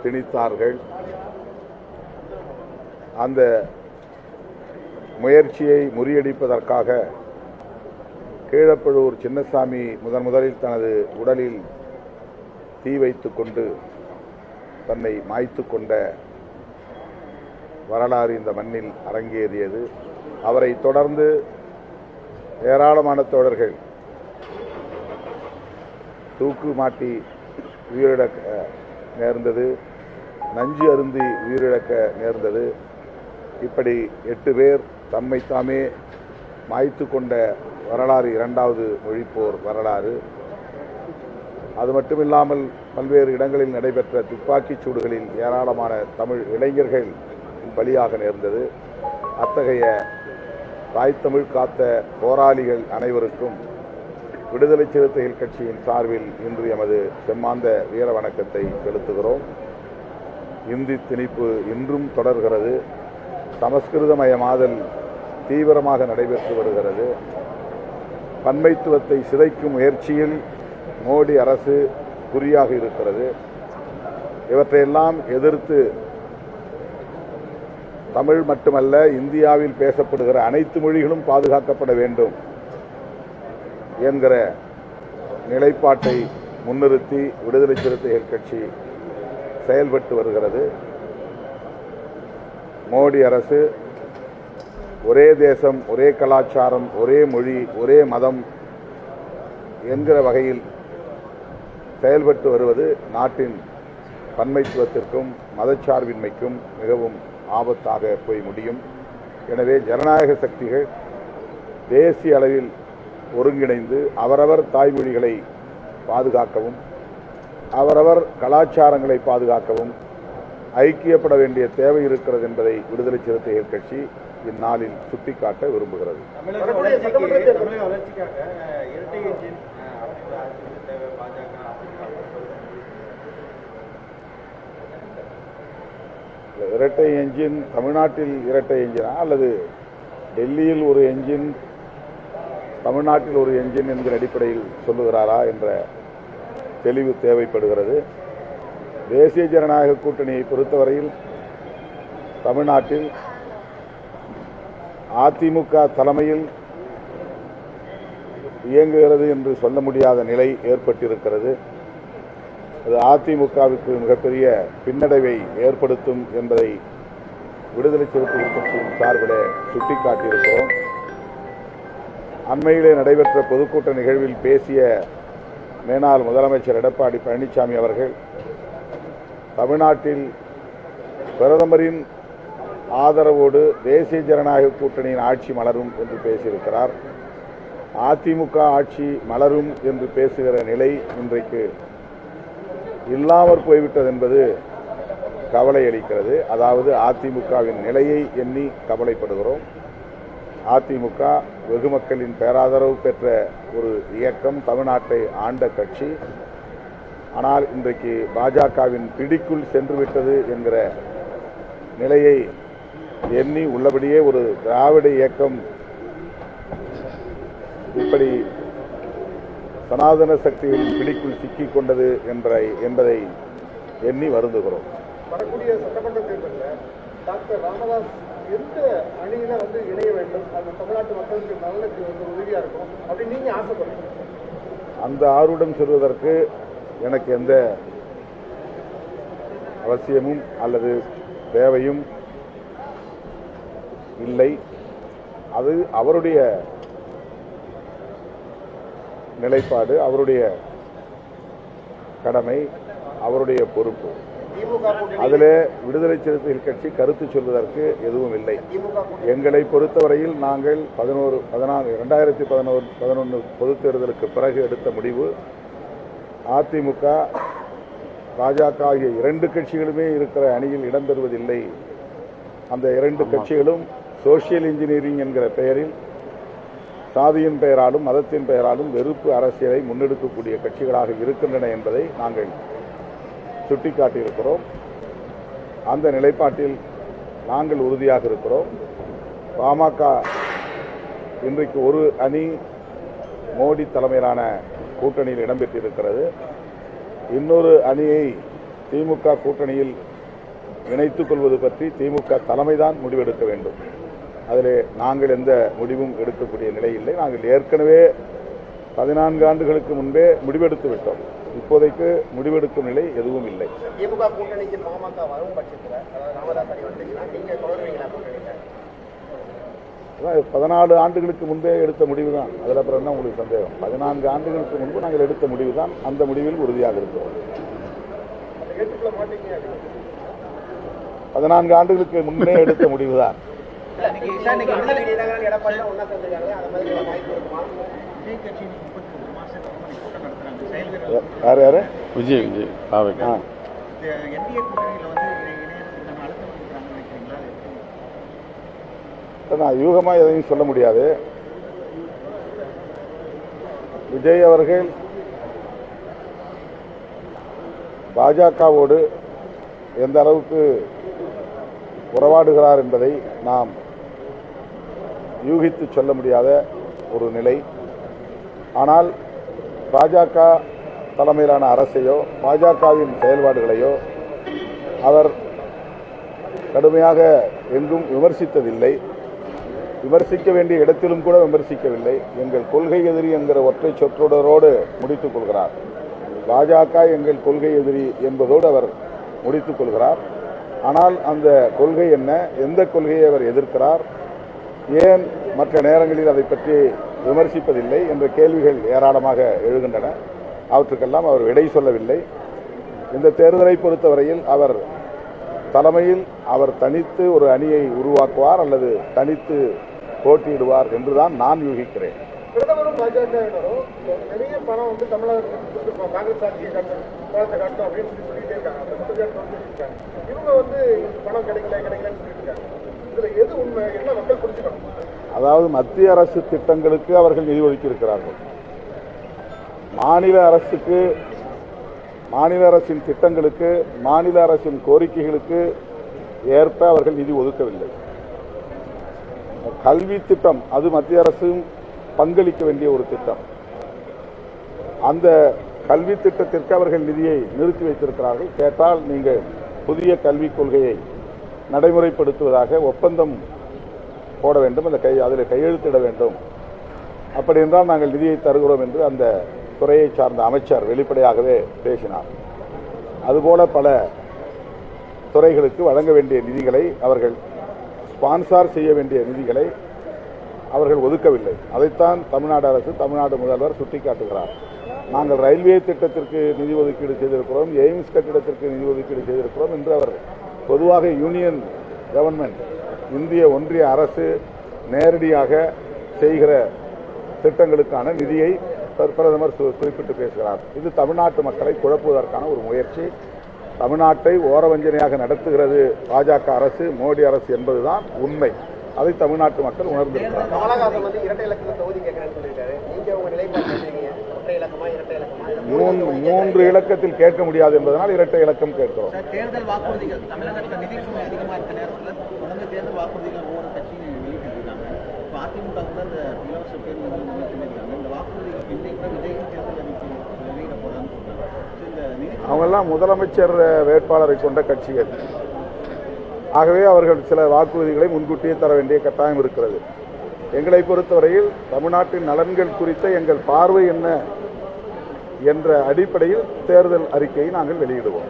திணித்தார்கள். அந்த முயற்சியை முறியடிப்பதற்காக கீழப்பழுவூர் சின்னசாமி முதலில் தனது உடலில் தீ வைத்துக் கொண்டு தன்னை மாய்த்து கொண்ட வரலாறு இந்த மண்ணில் அரங்கேறியது. அவரை தொடர்ந்து ஏராளமான தோழர்கள் தூக்கு மாட்டி உயிரிழக்க நேர்ந்தது, நஞ்சு அருந்தி உயிரிழக்க நேர்ந்தது. இப்படி 8 பேர் தம்மை தாமே மாய்த்து கொண்ட வரலாறு இரண்டாவது மொழிப்போர் வரலாறு. அது மட்டுமில்லாமல் பல்வேறு இடங்களில் நடைபெற்ற துப்பாக்கிச் சூடுகளில் ஏராளமான தமிழ் இளைஞர்கள் பலியாக நேர்ந்தது. அத்தகைய தாய் தமிழ் காத்த போராளிகள் அனைவருக்கும் விடுதலை சிறுத்தைகள் கட்சியின் சார்பில் இன்று எமது செம்மாந்த வீர வணக்கத்தை செலுத்துகிறோம். இந்தி திணிப்பு இன்றும் தொடர்கிறது. சமஸ்கிருதமயமாதல் தீவிரமாக நடைபெற்று வருகிறது. பன்மைத்துவத்தை சிதைக்கும் முயற்சியில் மோடி அரசு குறியாக இருக்கிறது. இவற்றையெல்லாம் எதிர்த்து தமிழ் மட்டுமல்ல, இந்தியாவில் பேசப்படுகிற அனைத்து மொழிகளும் பாதுகாக்கப்பட வேண்டும் என்கிற நிலைப்பாட்டை முன்னிறுத்தி விடுதலை சிறுத்தைகள் கட்சி செயல்பட்டு வருகிறது. மோடி அரசு ஒரே தேசம், ஒரே கலாச்சாரம், ஒரே மொழி, ஒரே மதம் என்கிற வகையில் செயல்பட்டு வருவது நாட்டின் பன்மைத்துவத்திற்கும் மதச்சார்பின்மைக்கும் மிகவும் ஆபத்தாக போய் முடியும். எனவே ஜனநாயக சக்திகள் தேசிய அளவில் ஒருங்கிணைந்து அவரவர் தாய்மொழிகளை பாதுகாக்கவும் அவரவர் கலாச்சாரங்களை பாதுகாக்கவும் ஐக்கியப்பட வேண்டிய தேவை இருக்கிறது என்பதை விடுதலை சிறுத்தைகள் கட்சி இந்நாளில் சுட்டிக்காட்ட விரும்புகிறது. இரட்டை என்ஜின் தமிழ்நாட்டில் இரட்டை என்ஜினா அல்லது டெல்லியில் ஒரு என்ஜின் தமிழ்நாட்டில் ஒரு என்ஜின் என்கிற அடிப்படையில் சொல்லுகிறாரா என்ற தெளிவு தேவைப்படுகிறது. தேசிய ஜனநாயக கூட்டணியை பொறுத்தவரையில் தமிழ்நாட்டில் அதிமுக தலைமையில் இயங்குகிறது என்று சொல்ல முடியாத நிலை ஏற்பட்டிருக்கிறது. அது அதிமுகவுக்கு மிகப்பெரிய பின்னடைவை ஏற்படுத்தும் என்பதை விடுதலை சிறுத்தைகள் கட்சியின் சார்பில் சுட்டிக்காட்டியிருக்கிறோம். அண்மையிலே நடைபெற்ற பொதுக்கூட்ட நிகழ்வில் பேசிய மேனாள் முதலமைச்சர் எடப்பாடி பழனிசாமி அவர்கள் தமிழ்நாட்டில் பிரதமரின் ஆதரவோடு தேசிய ஜனநாயக கூட்டணியின் ஆட்சி மலரும் என்று பேசியிருக்கிறார். அதிமுக ஆட்சி மலரும் என்று பேசுகிற நிலை இன்றைக்கு இல்லாமற் போய்விட்டது என்பது கவலை அளிக்கிறது. அதாவது அதிமுகவின் நிலையை எண்ணி கவலைப்படுகிறோம். அதிமுக வெகு மக்களின் பேராதரவு பெற்ற ஒரு இயக்கம், தமிழ்நாட்டை ஆண்ட கட்சி. ஆனால் இன்றைக்கு பாஜகவின் பிடிக்குள் சென்றுவிட்டது என்கிற நிலையை எண்ணி உள்ளபடியே ஒரு திராவிட இயக்கம் இப்படி சனாதன சக்திகளின் பிடிக்குள் சிக்கிக் கொண்டது என்பதை எண்ணி வருந்துகிறோம். வரக்கூடிய சட்டமன்ற தேர்தலில் டாக்டர் ராமதாஸ் எந்த அணியில இணைய வேண்டும், அது தமிழ்நாட்டு மக்களுக்கு நலனுக்கு உதவியா இருக்கும் அப்படின்னு நீங்க ஆசைப்படுறீங்க? அந்த ஆர்வம் சொல்வதற்கு எனக்கு எந்த அவசியமும் அல்லது தேவையும் இல்லை. அது அவருடைய நிலைப்பாடு, அவருடைய கடமை, அவருடைய பொறுப்பு. அதில் விடுதலை சிறுத்தைகள் கட்சி கருத்து சொல்வதற்கு எதுவும் இல்லை. எங்களை பொறுத்தவரையில் நாங்கள் 2011 பொதுத் தேர்தலுக்கு பிறகு எடுத்த முடிவு, அதிமுக பாஜக ஆகிய 2 கட்சிகளுமே இருக்கிற அணியில் இடம்பெறுவதில்லை. அந்த 2 கட்சிகளும் சோசியல் இன்ஜினியரிங் என்கிற பெயரில் சாதியின் பெயராலும் மதத்தின் பெயராலும் வெறுப்பு அரசியலை முன்னெடுக்கக்கூடிய கட்சிகளாக இருக்கின்றன என்பதை நாங்கள் சுட்டிக்காட்டியிருக்கிறோம். அந்த நிலைப்பாட்டில் நாங்கள் உறுதியாக இருக்கிறோம். பாமக இன்றைக்கு ஒரு அணி மோடி தலைமையிலான கூட்டணியில் இடம்பெற்றிருக்கிறது. இன்னொரு அணியை திமுக கூட்டணியில் இணைத்துக் கொள்வது பற்றி திமுக தலைமைதான் முடிவெடுக்க வேண்டும். அதில் நாங்கள் எந்த முடிவும் எடுக்கக்கூடிய நிலை இல்லை. நாங்கள் ஏற்கனவே 14 ஆண்டுகளுக்கு முன்பே முடிவெடுத்து விட்டோம். இப்போதைக்கு முடிவெடுக்கும் நிலை எதுவும் இல்லை. திமுக கூட்டணிக்கு பாமக வரும் பட்சத்தில் ராமதாஸ் அணி வந்தீங்கன்னா நீங்க தொடருவீங்களா கூட்டணியில? 14 ஆண்டுகளுக்கு முன்பே எடுத்த முடிவு தான். அதில் அப்புறம் என்ன உங்களுக்கு சந்தேகம்? 14 ஆண்டுகளுக்கு முன்பு நாங்கள் எடுத்த முடிவு தான். அந்த முடிவில் உறுதியாக இருக்கிறோம். 14 ஆண்டுகளுக்கு முன்னே எடுத்த முடிவு தான். யார் யாரு? விஜய் நான் யூகமா எதையும் சொல்ல முடியாது. விஜய் அவர்கள் பாஜகவோடு எந்த அளவுக்கு உறவாடுகிறார் என்பதை நாம் யூகித்து சொல்ல முடியாத ஒரு நிலை. ஆனால் பாஜக தலைமையிலான அரசையோ பாஜகவின் செயல்பாடுகளையோ அவர் கடுமையாக எங்கும் விமர்சித்ததில்லை. விமர்சிக்க வேண்டிய இடத்திலும் கூட விமர்சிக்கவில்லை. எங்கள் கொள்கை எதிரி என்கிற ஒற்றை சொற்றொடரோடு முடித்துக் கொள்கிறார். பாஜக எங்கள் கொள்கை எதிரி என்பதோடு அவர் முடித்துக் கொள்கிறார். ஆனால் அந்த கொள்கை என்ன, எந்த கொள்கையை அவர் எதிர்க்கிறார், ஏன் மற்ற நேரங்களில் அதை பற்றி விமர்சிப்பதில்லை என்ற கேள்விகள் ஏராளமாக எழுகின்றன. அவற்றுக்கெல்லாம் அவர் விடை சொல்லவில்லை. இந்த தேர்தலை பொறுத்தவரையில் அவர் தலைமையில் அவர் தனித்து ஒரு அணியை உருவாக்குவார் அல்லது தனித்து போட்டியிடுவார் என்றுதான் நான் யூகிக்கிறேன். பிரதமரும் பாஜகவினரும் நிறைய பணம் வந்து தமிழகத்துக்கு காங்கிரஸ் ஆட்சியை காட்டும் அப்படின்னு சொல்லிட்டே இருக்காங்க. இவங்க வந்து பணம் கிடைக்கலன்னு சொல்லிட்டு இருக்காங்க. இதுல எது உண்மை, என்ன மக்கள் புரிஞ்சுக்கணும்? அதாவது மத்திய அரசு திட்டங்களுக்கு அவர்கள் நிதி ஒதுக்கி இருக்கிறார்கள். மாநில அரசின் திட்டங்களுக்கு, மாநில அரசின் கோரிக்கைகளுக்கு ஏற்ப அவர்கள் நிதி ஒதுக்கவில்லை. கல்வி திட்டம் அது மத்திய அரசும் பங்களிக்க வேண்டிய ஒரு திட்டம். அந்த கல்வி திட்டத்திற்கு அவர்கள் நிதியை நிறுத்தி வைத்திருக்கிறார்கள். கேட்டால் நீங்கள் புதிய கல்விக் கொள்கையை நடைமுறைப்படுத்துவதாக ஒப்பந்தம் போட வேண்டும், அதில் கையெழுத்திட வேண்டும். அப்படி என்றால் நாங்கள் நிதியை தருகிறோம் என்று அந்த துறையை சார்ந்த அமைச்சர் வெளிப்படையாகவே பேசினார். அதுபோல பல துறைகளுக்கு வழங்க வேண்டிய நிதிகளை அவர்கள் ஸ்பான்சர் செய்ய வேண்டிய நிதிகளை அவர்கள் ஒதுக்கவில்லை. அதைத்தான் தமிழ்நாடு அரசு, தமிழ்நாடு முதல்வர் சுட்டிக்காட்டுகிறார். நாங்கள் ரயில்வே திட்டத்திற்கு நிதி ஒதுக்கீடு செய்திருக்கிறோம், எய்ம்ஸ் கட்டிடத்திற்கு நிதி ஒதுக்கீடு செய்திருக்கிறோம் என்று அவர் பொதுவாக யூனியன் கவர்மெண்ட், இந்திய ஒன்றிய அரசு நேரடியாக செய்கிற திட்டங்களுக்கான நிதியை பிரதமர் குறிப்பிட்டு பேசுகிறார். இது தமிழ்நாட்டு மக்களை குழப்புவதற்கான ஒரு முயற்சி. தமிழ்நாட்டை ஓரவஞ்சனையாக நடத்துகிறது பாஜக அரசு, மோடி அரசு என்பதுதான் உண்மை. அதை தமிழ்நாட்டு மக்கள் உணர்ந்திருக்கிறார். கமலஹாசன் வந்து இரட்டை இலக்கத்தில் தொகுதி கேட்கிறேன்னு சொல்லியிருக்காரு. நீங்க உங்க நிலைப்பாடு ஒற்றை இலக்கமா இரட்டை இலக்கமா? 3 இலக்கத்தில் கேட்க முடியாது என்பதனால் இரட்டை இலக்கம் கேட்கிறோம். தேர்தல் வாக்குறுதிகள் தமிழகத்தில் நிதி சுமை அதிகமாக இருக்க நேரத்தில் தொடர்ந்து தேர்தல் வாக்குறுதிகள் ஒவ்வொரு கட்சியும் வெளியிட்டிருக்காங்க. இப்போ அதிமுக கூட இந்த இலவச பேருந்து சொல்லியிருக்காங்க. இந்த வாக்குறுதிகளுக்கு இன்னைக்கு விஜய் தேர்தல் அறிக்கை வெளியிட போறான்னு சொல்றாங்க. அவங்கெல்லாம் முதலமைச்சர் வேட்பாளரை கொண்ட கட்சிகள். ஆகவே அவர்கள் சில வாக்குறுதிகளை முன்கூட்டியே தர வேண்டிய கட்டாயம் இருக்கிறது. எங்களை பொறுத்தவரையில் தமிழ்நாட்டின் நலன்கள் குறித்த எங்கள் பார்வை என்ன என்ற அடிப்படையில் தேர்தல் அறிக்கையை நாங்கள் வெளியிடுவோம்.